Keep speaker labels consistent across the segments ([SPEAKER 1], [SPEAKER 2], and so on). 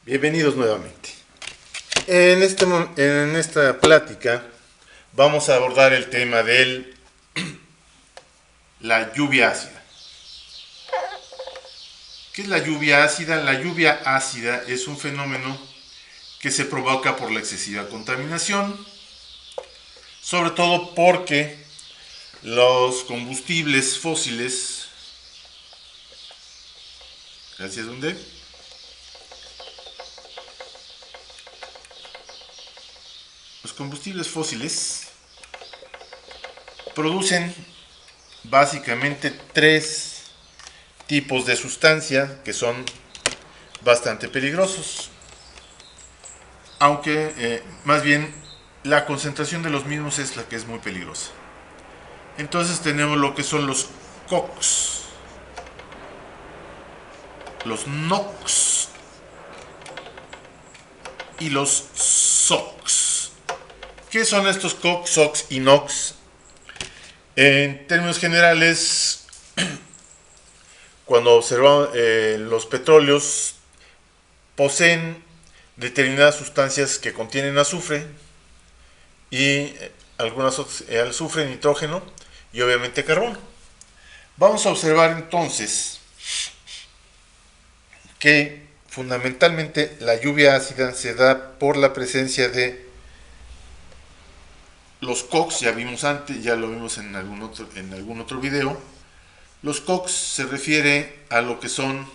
[SPEAKER 1] Bienvenidos nuevamente. En esta plática vamos a abordar el tema de la lluvia ácida. ¿Qué es la lluvia ácida? La lluvia ácida es un fenómeno que se provoca por la excesiva contaminación, sobre todo porque los combustibles fósiles, gracias, ¿dónde? Los combustibles fósiles producen básicamente tres tipos de sustancia que son bastante peligrosos, aunque más bien la concentración de los mismos es la que es muy peligrosa. Entonces tenemos lo que son los COX, los NOx y los SOX. ¿Qué son estos COX, SOX y NOx? En términos generales, cuando observamos los petróleos poseen determinadas sustancias que contienen azufre y algunas azufre, nitrógeno y obviamente carbono. Vamos a observar entonces que fundamentalmente la lluvia ácida se da por la presencia de los COX. Ya vimos antes, ya lo vimos en algún otro video. Los COX se refiere a lo que son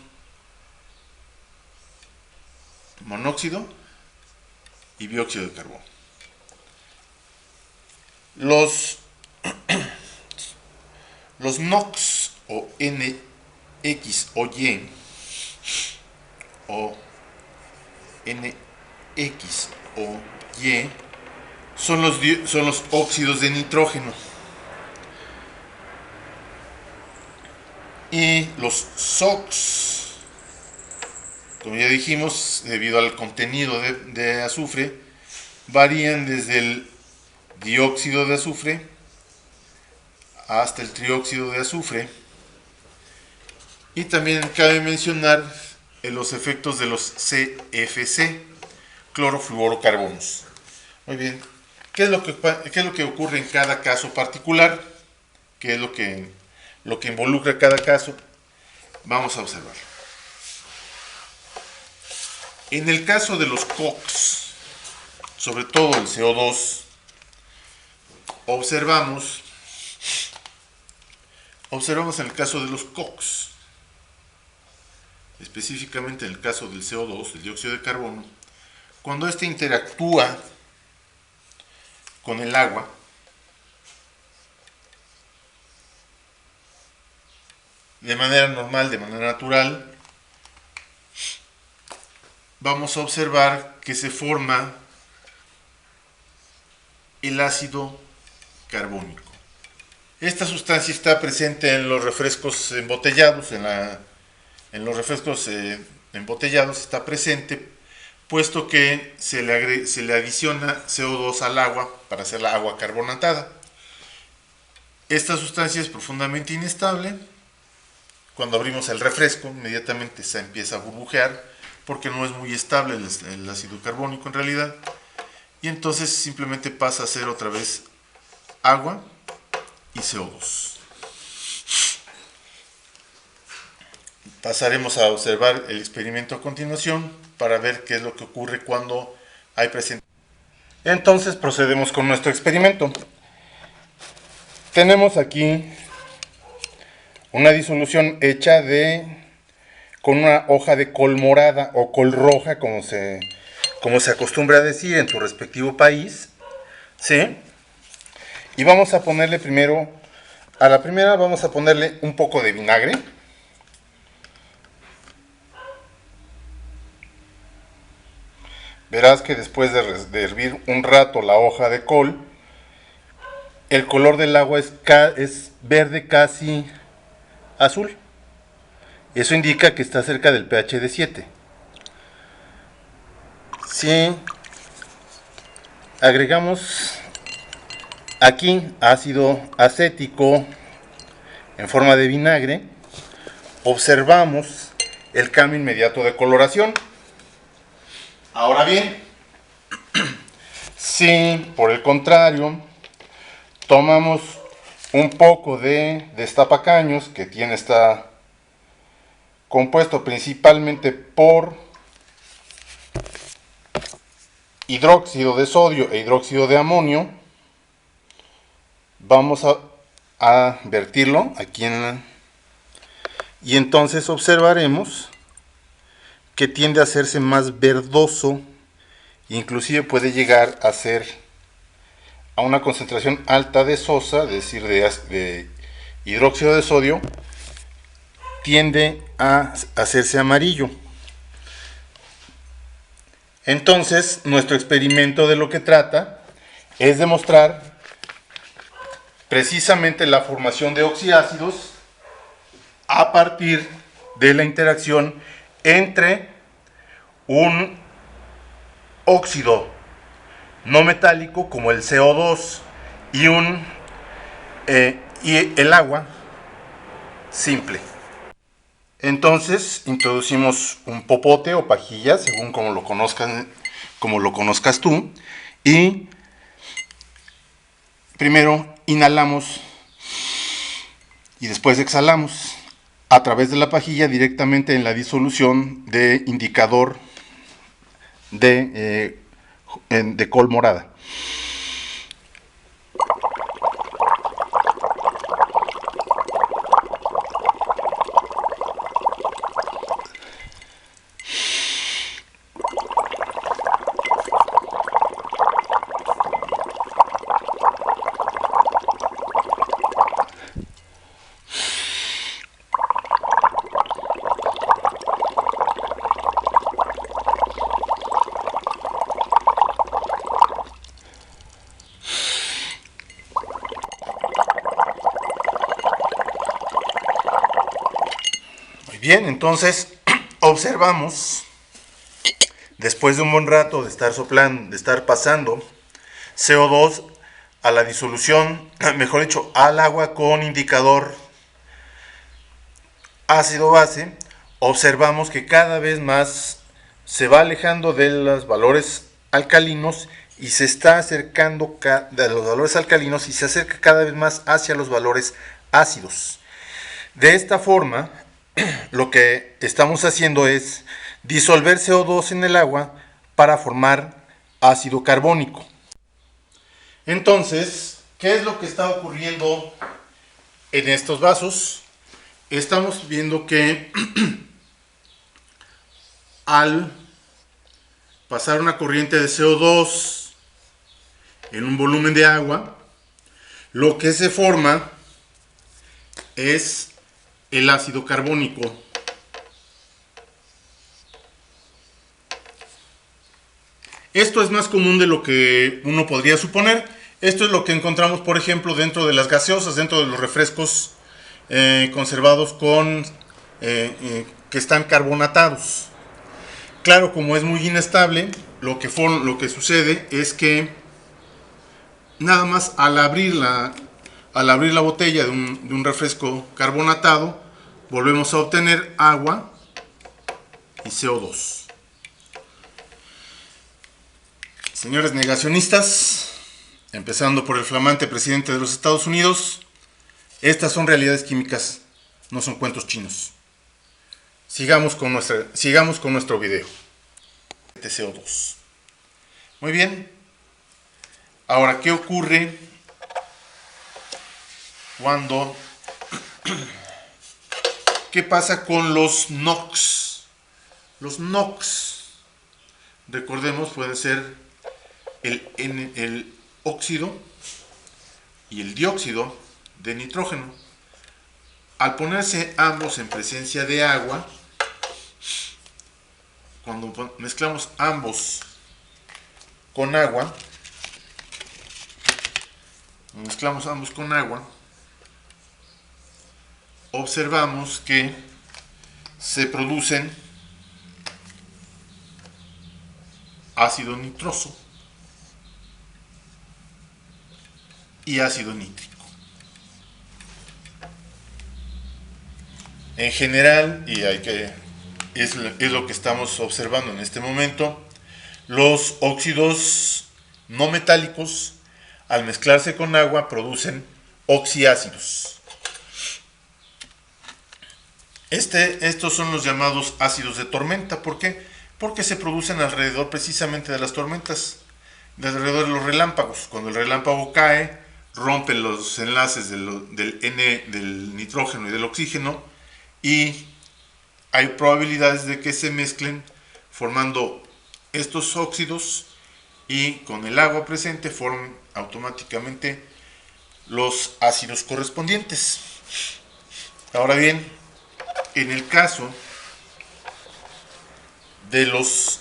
[SPEAKER 1] monóxido y dióxido de carbono. Los NOx o NX o Y o NX o Y son los óxidos de nitrógeno. Y los SOX, como ya dijimos, debido al contenido de azufre, varían desde el dióxido de azufre hasta el trióxido de azufre. Y también cabe mencionar los efectos de los CFC, clorofluorocarbonos. Muy bien, ¿qué es lo que ocurre en cada caso particular? ¿Qué es lo que involucra cada caso? Vamos a observar. En el caso de los COX, sobre todo el CO2, observamos en el caso de los COX, específicamente en el caso del CO2, el dióxido de carbono, cuando éste interactúa con el agua, de manera normal, de manera natural, vamos a observar que se forma el ácido carbónico. Esta sustancia está presente en los refrescos embotellados, en los refrescos embotellados está presente, puesto que se le adiciona CO2 al agua para hacer la agua carbonatada. Esta sustancia es profundamente inestable. Cuando abrimos el refresco, inmediatamente se empieza a burbujear, porque no es muy estable el ácido carbónico en realidad, y entonces simplemente pasa a ser otra vez agua y CO2. Pasaremos a observar el experimento a continuación para ver qué es lo que ocurre cuando hay presente. Entonces procedemos con nuestro experimento. Tenemos aquí una disolución hecha con una hoja de col morada o col roja, como se acostumbra a decir en tu respectivo país, ¿sí? Y vamos a ponerle primero, a la primera vamos a ponerle un poco de vinagre. Verás que después de hervir un rato la hoja de col, el color del agua es verde casi azul. Eso indica que está cerca del pH de 7. Si agregamos aquí ácido acético en forma de vinagre, observamos el cambio inmediato de coloración. Ahora bien, si por el contrario tomamos un poco de destapacaños, que está compuesto principalmente por hidróxido de sodio e hidróxido de amonio, vamos a vertirlo aquí y entonces observaremos que tiende a hacerse más verdoso, inclusive puede llegar a ser a una concentración alta de sosa, es decir, de hidróxido de sodio, tiende a hacerse amarillo. Entonces, nuestro experimento de lo que trata es demostrar precisamente la formación de oxiácidos a partir de la interacción entre un óxido no metálico como el CO2 y y el agua simple. Entonces introducimos un popote o pajilla, según como lo conozcas tú, y primero inhalamos y después exhalamos a través de la pajilla directamente en la disolución de indicador de col morada. Bien, entonces observamos, después de un buen rato de estar soplando, de estar pasando CO2 a la disolución, mejor dicho, al agua con indicador ácido-base, observamos que cada vez más se va alejando de los valores alcalinos y se está acercando de los valores alcalinos y se acerca cada vez más hacia los valores ácidos. De esta forma, lo que estamos haciendo es disolver CO2 en el agua para formar ácido carbónico. Entonces, ¿qué es lo que está ocurriendo en estos vasos? Estamos viendo que al pasar una corriente de CO2 en un volumen de agua, lo que se forma es el ácido carbónico. Esto es más común de lo que uno podría suponer. Esto es lo que encontramos, por ejemplo, dentro de las gaseosas, dentro de los refrescos conservados que están carbonatados. Claro, como es muy inestable, lo que sucede es que nada más al abrir la botella de un refresco carbonatado, volvemos a obtener agua y CO2. Señores negacionistas, empezando por el flamante presidente de los Estados Unidos, estas son realidades químicas, no son cuentos chinos. Sigamos con nuestro video de CO2. Muy bien. Ahora, ¿qué ocurre cuando... ¿Qué pasa con los NOx? Los NOx, recordemos, pueden ser el óxido y el dióxido de nitrógeno. Al ponerse ambos en presencia de agua, cuando mezclamos ambos con agua, observamos que se producen ácido nitroso y ácido nítrico. En general, es lo que estamos observando en este momento, Los óxidos no metálicos, al mezclarse con agua, producen oxiácidos. Estos son los llamados ácidos de tormenta. ¿Por qué? Porque se producen alrededor precisamente de las tormentas, de alrededor de los relámpagos. Cuando el relámpago cae, rompe los enlaces del nitrógeno y del oxígeno, y hay probabilidades de que se mezclen formando estos óxidos, y con el agua presente forman automáticamente los ácidos correspondientes. Ahora bien, en el caso de los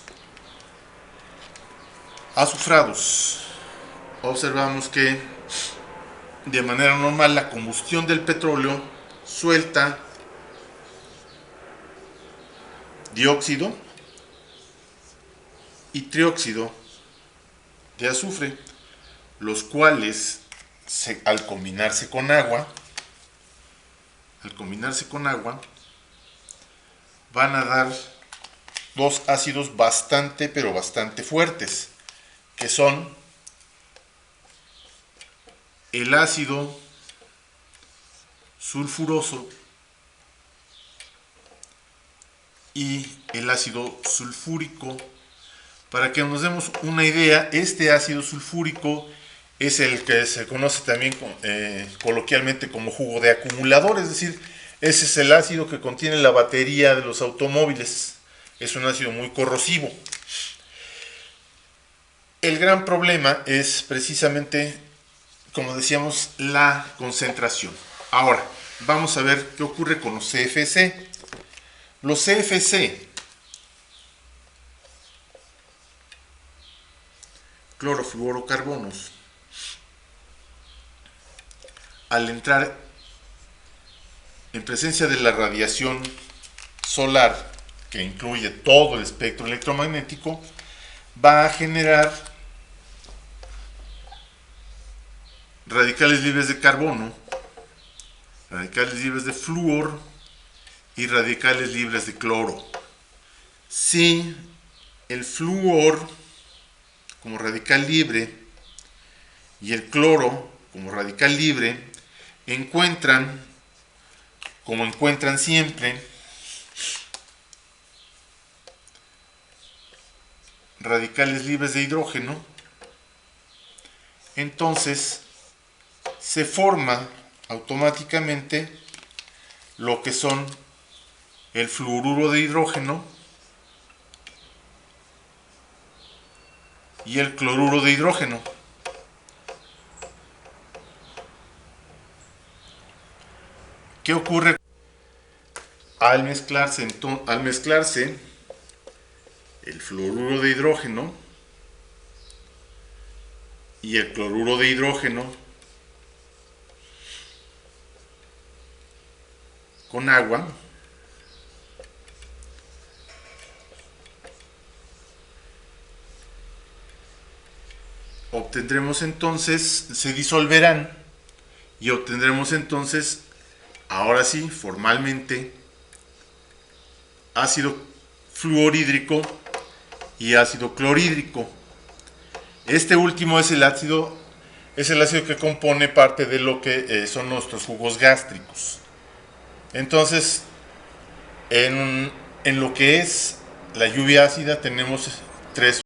[SPEAKER 1] azufrados, observamos que de manera normal la combustión del petróleo suelta dióxido y trióxido de azufre, los cuales al combinarse con agua, van a dar dos ácidos bastante, pero bastante fuertes, que son el ácido sulfuroso y el ácido sulfúrico. Para que nos demos una idea, este ácido sulfúrico es el que se conoce también coloquialmente como jugo de acumulador, es decir, ese es el ácido que contiene la batería de los automóviles. Es un ácido muy corrosivo. El gran problema es precisamente, como decíamos, la concentración. Ahora, vamos a ver qué ocurre con los CFC. Los CFC, clorofluorocarbonos, al entrar en presencia de la radiación solar, que incluye todo el espectro electromagnético, va a generar radicales libres de carbono, radicales libres de flúor y radicales libres de cloro. Si el flúor como radical libre y el cloro como radical libre encuentran, como encuentran siempre, radicales libres de hidrógeno, entonces se forma automáticamente lo que son el fluoruro de hidrógeno y el cloruro de hidrógeno. ¿Qué ocurre? Al mezclarse el fluoruro de hidrógeno y el cloruro de hidrógeno con agua, obtendremos entonces, se disolverán, y obtendremos entonces, ahora sí, formalmente, ácido fluorhídrico y ácido clorhídrico. Este último es el ácido que compone parte de lo que son nuestros jugos gástricos. Entonces, en lo que es la lluvia ácida tenemos tres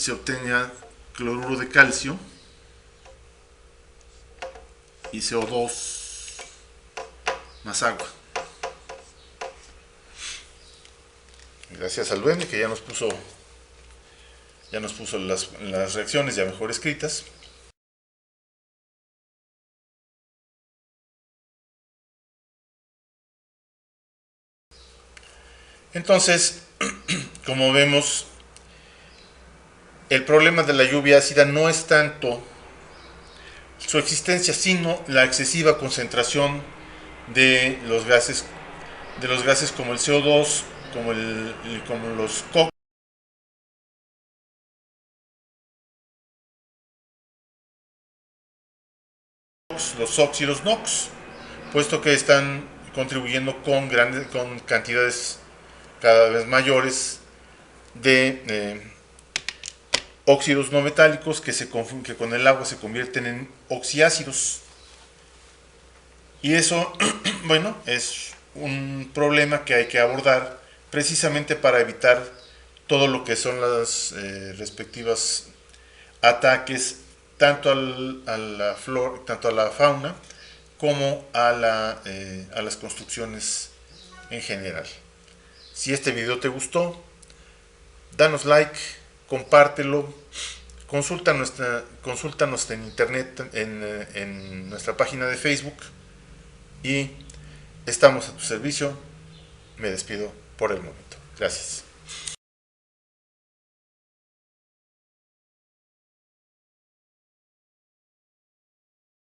[SPEAKER 1] se obtenía cloruro de calcio y CO2 más agua. Gracias al duende que ya nos puso las reacciones ya mejor escritas. Entonces, como vemos, el problema de la lluvia ácida no es tanto su existencia, sino la excesiva concentración de los gases como el CO2, como los COX, los óxidos NOx, puesto que están contribuyendo con cantidades cada vez mayores de óxidos no metálicos que con el agua se convierten en oxiácidos. Y eso, bueno, es un problema que hay que abordar precisamente para evitar todo lo que son las respectivas ataques tanto a la fauna como a las construcciones en general. Si este video te gustó, danos like, compártelo, consúltanos en internet, en nuestra página de Facebook, y estamos a tu servicio. Me despido por el momento. Gracias.